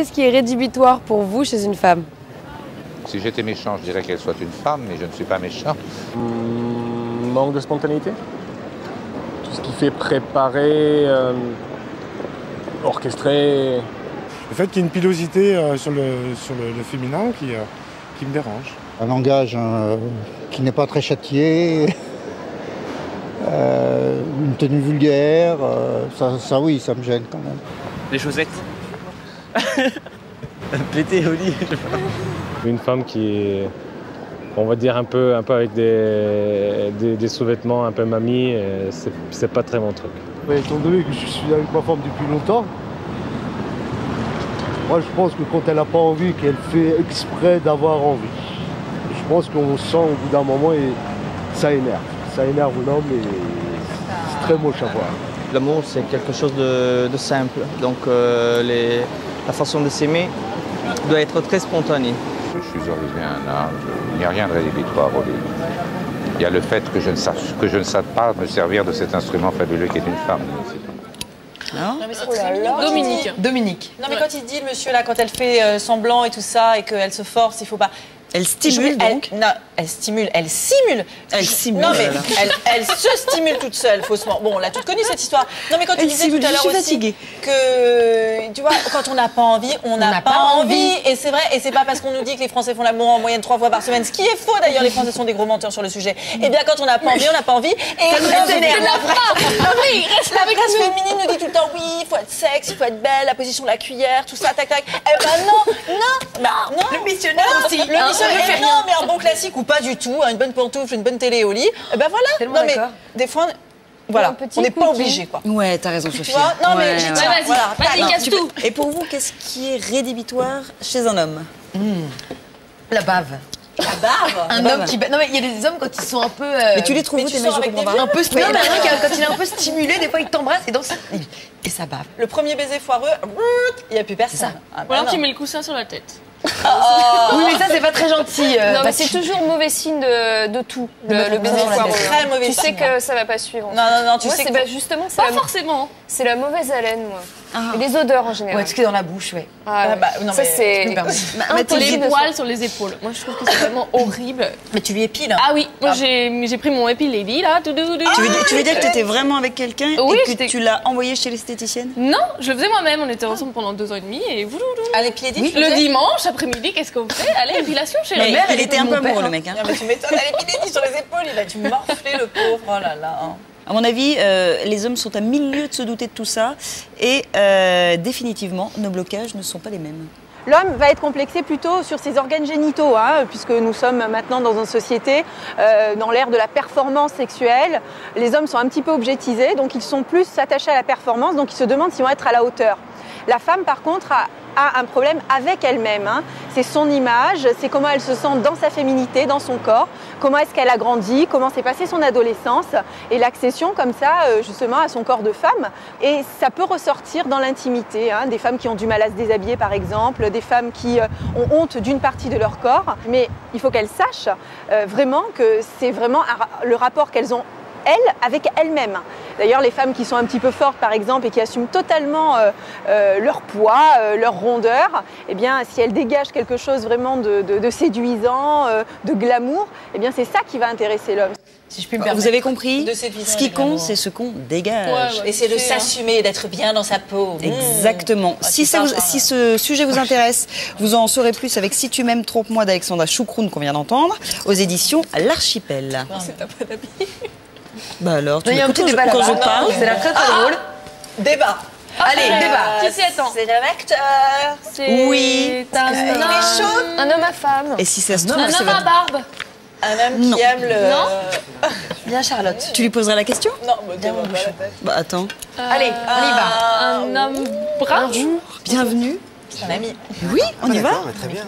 qu'est-ce qui est rédhibitoire pour vous chez une femme? Si j'étais méchant, je dirais qu'elle soit une femme, mais je ne suis pas méchant. Manque de spontanéité. Tout ce qui fait préparer, orchestrer. Le fait qu'il y ait une pilosité sur le féminin qui me dérange. Un langage qui n'est pas très châtié, une tenue vulgaire, ça oui, ça me gêne quand même. Les chaussettes. Pété au lit. Une femme qui est, on va dire, un peu avec des sous-vêtements un peu mamie, c'est pas très mon truc. Ouais, étant donné que je suis avec ma femme depuis longtemps, moi je pense que quand elle n'a pas envie, qu'elle fait exprès d'avoir envie. Je pense qu'on sent au bout d'un moment et ça énerve. Ça énerve l'homme et c'est très moche à voir. L'amour, c'est quelque chose de simple. Donc la façon de s'aimer doit être très spontanée. Je suis arrivé à un âge où il n'y a rien de rédhibitoire au lit. Il y a le fait que je ne sache pas me servir de cet instrument fabuleux qui est une femme. Non, mais c'est Dominique. Non mais quand il dit le monsieur là, quand elle fait semblant et tout ça et qu'elle se force, il faut pas. Elle stimule donc. Non, elle stimule, elle simule. Elle simule. Non mais elle se stimule toute seule faussement. Bon, on l'a toute connue cette histoire. Non mais quand tu disais tout à l'heure aussi que tu vois, quand on n'a pas envie, on n'a pas envie. Et c'est vrai, et c'est pas parce qu'on nous dit que les Français font l'amour en moyenne 3 fois par semaine, ce qui est faux d'ailleurs. Les Français sont des gros menteurs sur le sujet. Et bien quand on n'a pas envie, on n'a pas envie. Et la presse féminine nous dit tout le temps oui, il faut être sexe, il faut être belle, la position de la cuillère, tout ça, tac tac. Eh ben non. Le missionnaire aussi. Non, mais un bon classique ou pas du tout, une bonne pantoufle, une bonne télé au lit, et ben voilà. Non mais des fois, voilà, on n'est pas obligé quoi. Ouais, t'as raison Sophie. Tu vois non mais j'y tiens. Vas-y, casse tout. Et pour vous, qu'est-ce qui est rédhibitoire chez un homme? La bave. La barbe. Un homme qui... Non mais il y a des hommes quand ils sont un peu... Mais tu les trouves où tes mecs un peu stimulés. Non mais quand il est un peu stimulé, des fois il t'embrasse et donc ça... Et ça bave. Le premier baiser foireux, il n'y a plus personne. Ou alors tu mets le coussin sur la tête. Oui mais ça c'est pas très gentil. Non mais c'est toujours mauvais signe de tout. Le baiser foireux. Très mauvais signe. Tu sais que ça va pas suivre. Non, tu moi, sais que... justement, pas forcément. C'est la mauvaise haleine, moi. Et les odeurs en général. Ouais, tout ce qui est dans la bouche, ouais. Non, ça c'est... Mettre les poils sur les épaules. Moi je trouve que c'est vraiment horrible. Mais tu lui épiles. Ah oui, moi j'ai pris mon épile lady là. Tu veux dire que tu étais vraiment avec quelqu'un et que tu l'as envoyé chez l'esthéticienne? Non, je le faisais moi-même. On était ensemble pendant 2 ans et demi et à l'épilé oui, le dimanche après-midi, qu'est-ce qu'on fait? Allez, épilation chez la mère. Il était un peu amoureux le mec. Non mais tu m'étonnes, à l'épilé sur les épaules, il a dû morfler le pauvre. Oh là là. À mon avis, les hommes sont à 1000 lieues de se douter de tout ça et définitivement, nos blocages ne sont pas les mêmes. L'homme va être complexé plutôt sur ses organes génitaux, puisque nous sommes maintenant dans une société, dans l'ère de la performance sexuelle. Les hommes sont un petit peu objetisés, donc ils sont plus attachés à la performance, donc ils se demandent s'ils vont être à la hauteur. La femme, par contre, a un problème avec elle-même. C'est son image, c'est comment elle se sent dans sa féminité, dans son corps, comment est-ce qu'elle a grandi, comment s'est passée son adolescence et l'accession comme ça justement à son corps de femme. Et ça peut ressortir dans l'intimité, des femmes qui ont du mal à se déshabiller par exemple, des femmes qui ont honte d'une partie de leur corps. Mais il faut qu'elles sachent vraiment que c'est vraiment le rapport qu'elles ont elles avec elles-mêmes. D'ailleurs, les femmes qui sont un petit peu fortes, par exemple, et qui assument totalement leur poids, leur rondeur, eh bien, si elles dégagent quelque chose vraiment de séduisant, de glamour, eh bien, c'est ça qui va intéresser l'homme. Si je puis me permettre. Vous avez compris? Ce qui compte, c'est ce qu'on dégage. Et c'est de s'assumer, d'être bien dans sa peau. Exactement. Si ce sujet vous intéresse, vous en saurez plus avec Si tu m'aimes, trompe-moi d'Alexandra Choucroune qu'on vient d'entendre, aux éditions L'Archipel. C'est pas d'avis. Bah alors, tu écoutes quand je parle. C'est la très drôle. Débat. Allez, débat. Qui s'y attend? C'est un acteur. Oui. Il est chaud. Un homme à femme. Et si ça se trouve, un homme à barbe. Un homme qui aime le... Non. Bien Charlotte. Tu lui poseras la question? Non, bien mon bouche. Bah attends. Allez, on y va. Un homme brun. Bienvenue. C'est un ami. Oui, on y va. Très bien.